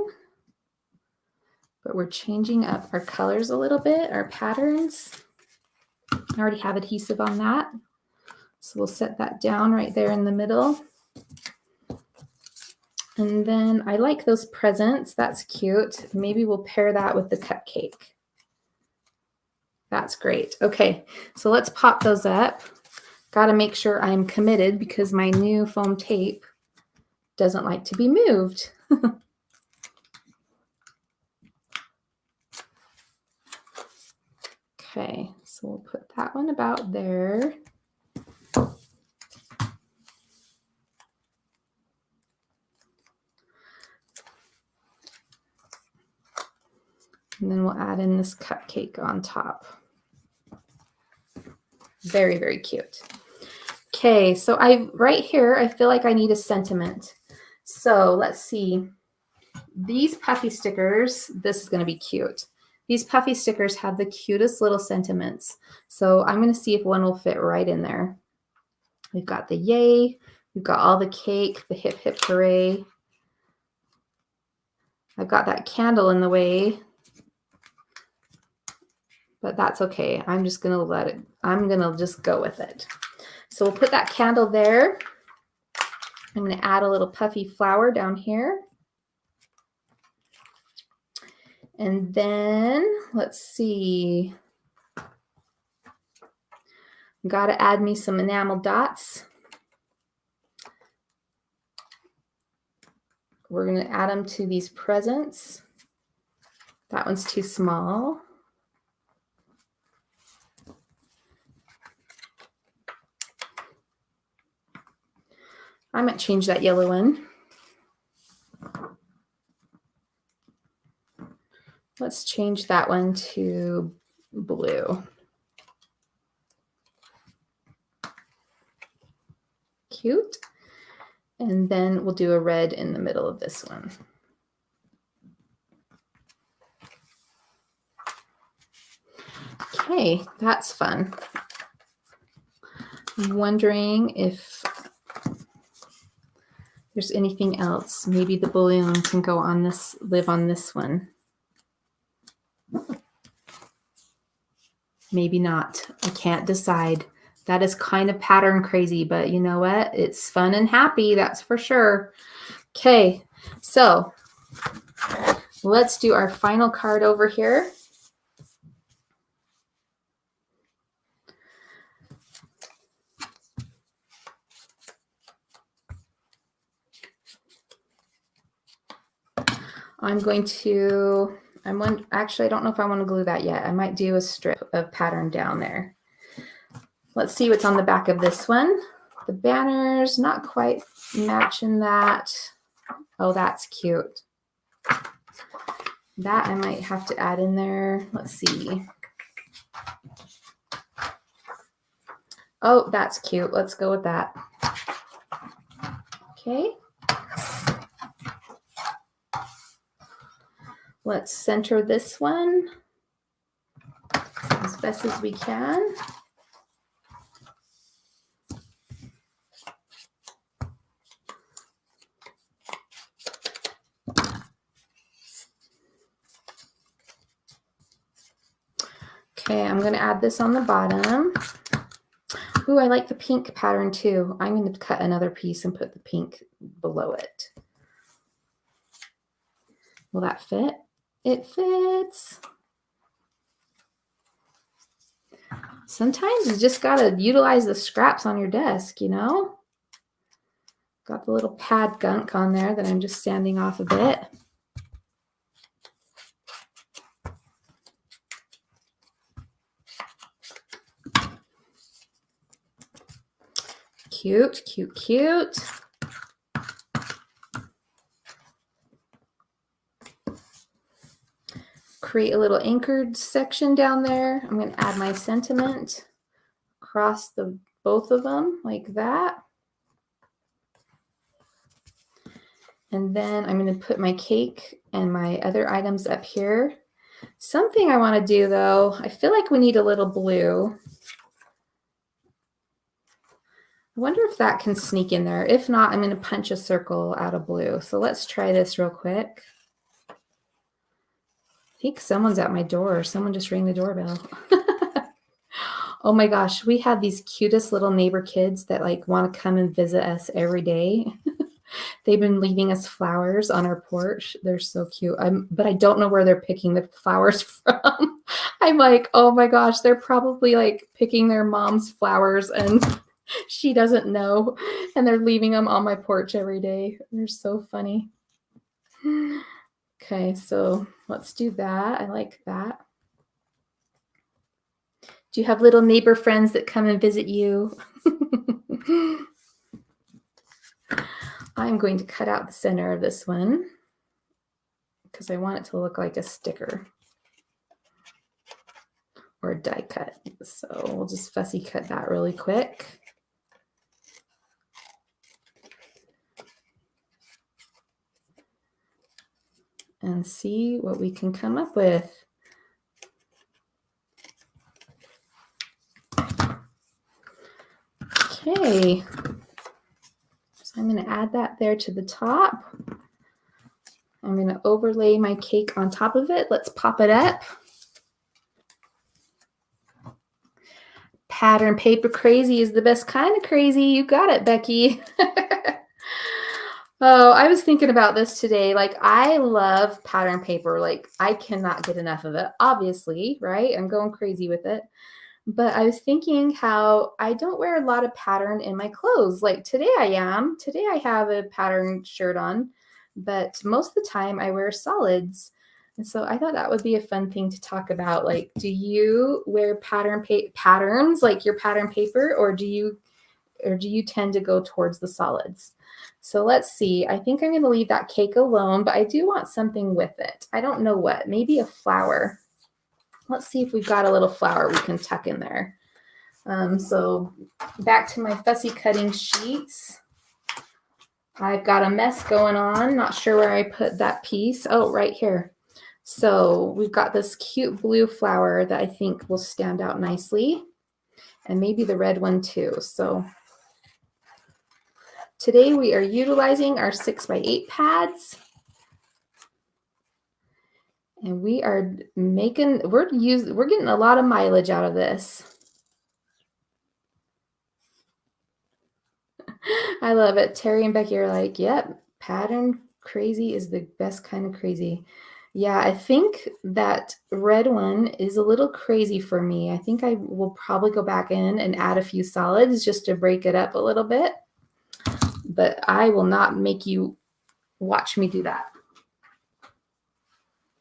but we're changing up our colors a little bit, our patterns. I already have adhesive on that, so we'll set that down right there in the middle. And then I like those presents. That's cute. Maybe we'll pair that with the cupcake. That's great. Okay, so let's pop those up. Got to make sure I'm committed because my new foam tape doesn't like to be moved. Okay, so we'll put that one about there. And then we'll add in this cupcake on top. Very, very cute. Okay, so right here, I feel like I need a sentiment. So let's see. These puffy stickers, this is going to be cute. These puffy stickers have the cutest little sentiments. So I'm going to see if one will fit right in there. We've got the yay. We've got all the cake, the hip, hip, hooray. I've got that candle in the way. But that's okay. I'm just going to I'm going to just go with it. So we'll put that candle there. I'm going to add a little puffy flower down here. And then let's see. Got to add me some enamel dots. We're going to add them to these presents. That one's too small. I might change that yellow one. Let's change that one to blue. Cute. And then we'll do a red in the middle of this one. Okay, that's fun. I'm wondering if there's anything else. Maybe the balloon can go on this, live on this one. Maybe not. I can't decide. That is kind of pattern crazy, but you know what? It's fun and happy, that's for sure. Okay, so let's do our final card over here. Actually, I don't know if I want to glue that yet. I might do a strip of pattern down there. Let's see what's on the back of this one. The banner's not quite matching that. Oh, that's cute. That I might have to add in there. Let's see. Oh, that's cute. Let's go with that. Okay. Let's center this one as best as we can. Okay, I'm going to add this on the bottom. Ooh, I like the pink pattern too. I'm going to cut another piece and put the pink below it. Will that fit? It fits. Sometimes you just got to utilize the scraps on your desk, you know? Got the little pad gunk on there that I'm just sanding off a bit. Cute, cute, cute. Create a little anchored section down there. I'm going to add my sentiment across both of them like that. And then I'm going to put my cake and my other items up here. Something I want to do though, I feel like we need a little blue. I wonder if that can sneak in there. If not, I'm going to punch a circle out of blue. So let's try this real quick. I think someone's at my door. Someone just rang the doorbell. Oh my gosh, we have these cutest little neighbor kids that like want to come and visit us every day. They've been leaving us flowers on our porch. They're so cute. But I don't know where they're picking the flowers from. I'm like, oh my gosh, they're probably like picking their mom's flowers and she doesn't know. And they're leaving them on my porch every day. They're so funny. Okay, so let's do that. I like that. Do you have little neighbor friends that come and visit you? I'm going to cut out the center of this one because I want it to look like a sticker or a die cut. So we'll just fussy cut that really quick. And see what we can come up with. Okay. So I'm going to add that there to the top. I'm going to overlay my cake on top of it. Let's pop it up. Pattern paper crazy is the best kind of crazy. You got it, Becky. Oh, I was thinking about this today. Like, I love pattern paper. Like, I cannot get enough of it, obviously, right? I'm going crazy with it. But I was thinking how I don't wear a lot of pattern in my clothes. Like today I am. Today I have a pattern shirt on, but most of the time I wear solids. And so I thought that would be a fun thing to talk about. Like, do you wear patterns like your pattern paper, or do you tend to go towards the solids? So let's see. I think I'm going to leave that cake alone, but I do want something with it. I don't know what. Maybe a flower. Let's see if we've got a little flower we can tuck in there. So back to my fussy cutting sheets. I've got a mess going on. Not sure where I put that piece. Oh, right here. So we've got this cute blue flower that I think will stand out nicely. And maybe the red one too. So today we are utilizing our 6x8 pads. And we are we're getting a lot of mileage out of this. I love it. Terry and Becky are like, yep, pattern crazy is the best kind of crazy. Yeah, I think that red one is a little crazy for me. I think I will probably go back in and add a few solids just to break it up a little bit. But I will not make you watch me do that.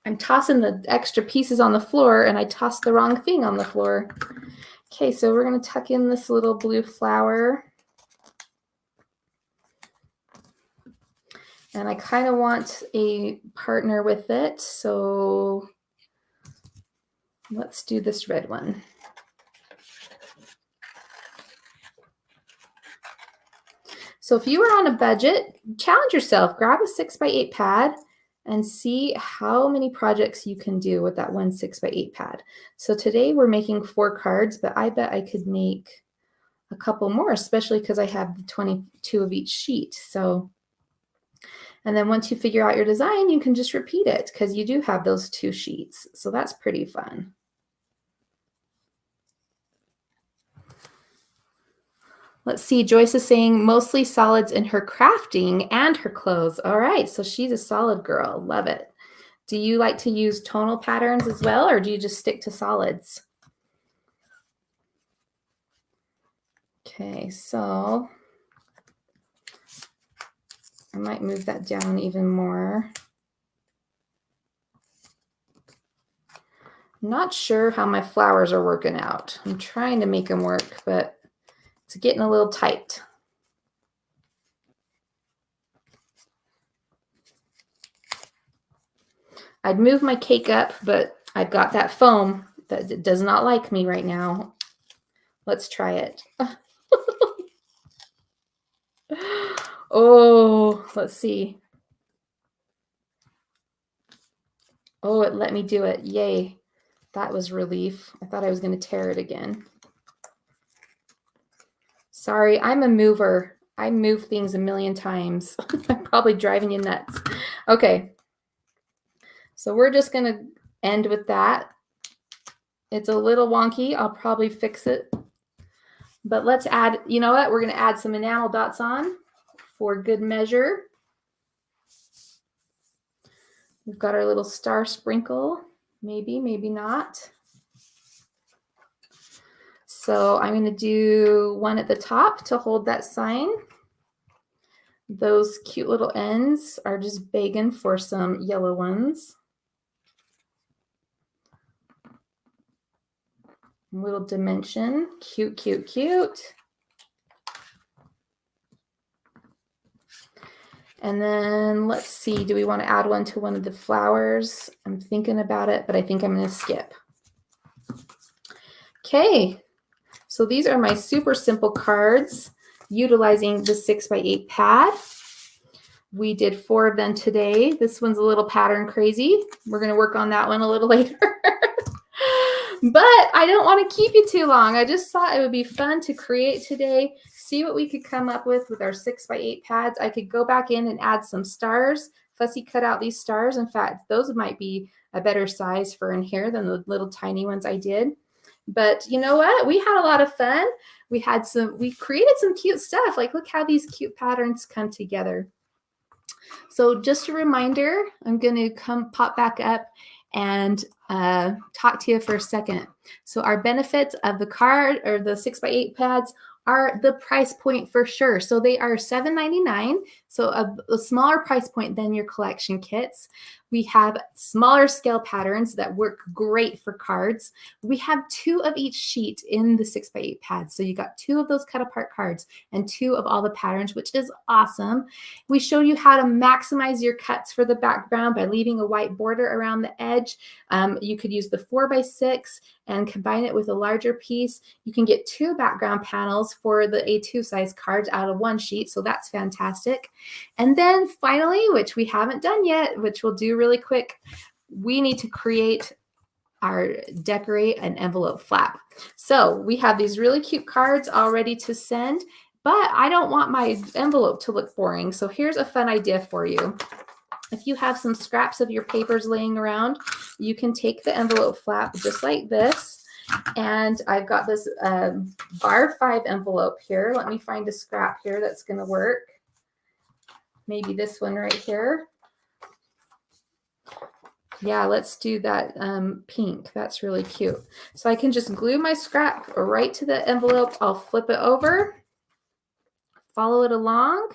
I'm tossing the extra pieces on the floor and I tossed the wrong thing on the floor. Okay, so we're going to tuck in this little blue flower. And I kind of want a partner with it. So let's do this red one. So if you are on a budget, challenge yourself. Grab a 6x8 pad and see how many projects you can do with that one 6x8 pad. So today we're making 4 cards, but I bet I could make a couple more, especially because I have the 22 of each sheet. So, and then once you figure out your design, you can just repeat it because you do have those 2 sheets. So that's pretty fun. Let's see, Joyce is saying mostly solids in her crafting and her clothes. All right, so she's a solid girl. Love it. Do you like to use tonal patterns as well, or do you just stick to solids? Okay, so I might move that down even more. I'm not sure how my flowers are working out. I'm trying to make them work, but it's getting a little tight. I'd move my cake up, but I've got that foam that does not like me right now. Let's try it. Oh, let's see. Oh, it let me do it. Yay. That was relief. I thought I was going to tear it again. Sorry, I'm a mover. I move things a million times. I'm probably driving you nuts. Okay. So we're just going to end with that. It's a little wonky. I'll probably fix it. But let's add, you know what? We're going to add some enamel dots on for good measure. We've got our little star sprinkle. Maybe, maybe not. So I'm going to do one at the top to hold that sign. Those cute little ends are just begging for some yellow ones. Little dimension. Cute, cute, cute. And then let's see, do we want to add one to one of the flowers? I'm thinking about it, but I think I'm going to skip. Okay, so these are my super simple cards utilizing the 6x8 pad. We did 4 of them today. This one's a little pattern crazy. We're going to work on that one a little later. But I don't want to keep you too long. I just thought it would be fun to create today, see what we could come up with our 6x8 pads. I could go back in and add some stars. Fussy cut out these stars. In fact, those might be a better size for in here than the little tiny ones I did. But you know what? We had a lot of fun. We created some cute stuff. Like, look how these cute patterns come together. So just a reminder, I'm going to pop back up and talk to you for a second. So our benefits of the card or the 6x8 pads are the price point for sure. So they are $7.99, so a smaller price point than your collection kits. We have smaller scale patterns that work great for cards. We have 2 of each sheet in the 6x8 pads. So you got 2 of those cut apart cards and 2 of all the patterns, which is awesome. We show you how to maximize your cuts for the background by leaving a white border around the edge. You could use the 4x6 and combine it with a larger piece. You can get 2 background panels for the A2 size cards out of 1 sheet. So that's fantastic. And then finally, which we haven't done yet, which we'll do really quick, we need to decorate an envelope flap. So we have these really cute cards all ready to send, but I don't want my envelope to look boring. So here's a fun idea for you. If you have some scraps of your papers laying around, you can take the envelope flap just like this. And I've got this bar 5 envelope here. Let me find a scrap here that's going to work. Maybe this one right here. Yeah, let's do that pink. That's really cute. So I can just glue my scrap right to the envelope. I'll flip it over, follow it along.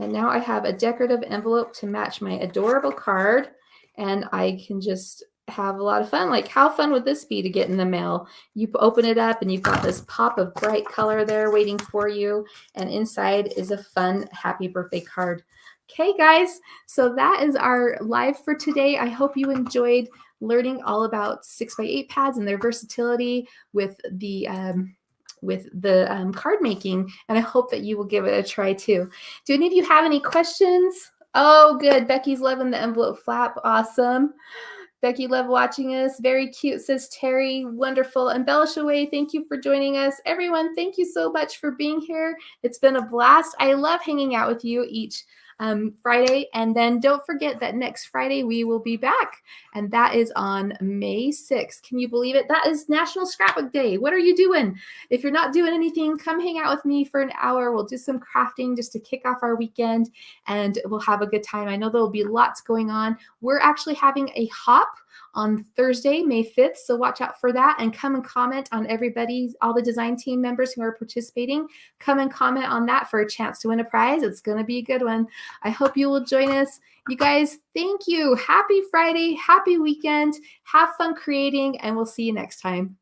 And now I have a decorative envelope to match my adorable card. And I can just have a lot of fun. Like, how fun would this be to get in the mail? You open it up and you've got this pop of bright color there waiting for you. And inside is a fun happy birthday card. Okay, guys, so that is our live for today. I hope you enjoyed learning all about 6x8 pads and their versatility with the card making, and I hope that you will give it a try too. Do any of you have any questions? Oh, good. Becky's loving the envelope flap. Awesome. Becky, love watching us. Very cute, says Terry. Wonderful. Embellish away. Thank you for joining us. Everyone, thank you so much for being here. It's been a blast. I love hanging out with you each Friday. And then don't forget that next Friday we will be back. And that is on May 6th. Can you believe it? That is National Scrapbook Day. What are you doing? If you're not doing anything, come hang out with me for an hour. We'll do some crafting just to kick off our weekend and we'll have a good time. I know there will be lots going on. We're actually having a hop on Thursday, May 5th. So watch out for that and come and comment on all the design team members who are participating. Come and comment on that for a chance to win a prize. It's going to be a good one. I hope you will join us. You guys, thank you. Happy Friday. Happy weekend. Have fun creating, and we'll see you next time.